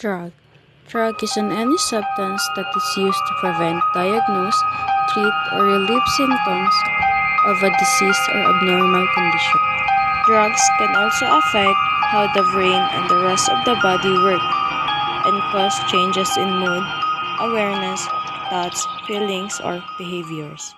Drug. Drug is any substance that is used to prevent, diagnose, treat, or relieve symptoms of a disease or abnormal condition. Drugs can also affect how the brain and the rest of the body work and cause changes in mood, awareness, thoughts, feelings, or behaviors.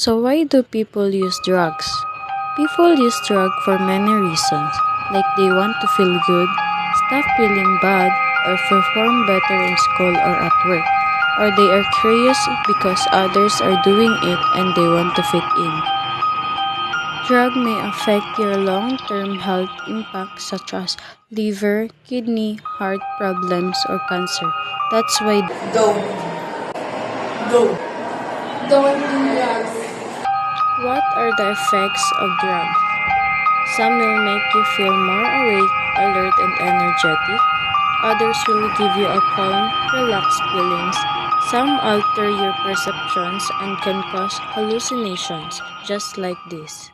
So why do people use drugs? People use drugs for many reasons, like they want to feel good, stop feeling bad, or perform better in school or at work, or they are curious because others are doing it and they want to fit in. Drug may affect your long-term health impact such as liver, kidney, heart problems, or cancer. That's why Don't. Don't. Don't do drugs. What are the effects of drugs? Some will make you feel more awake, alert, and energetic. Others will give you a calm, relaxed feelings. Some alter your perceptions and can cause hallucinations, just like this.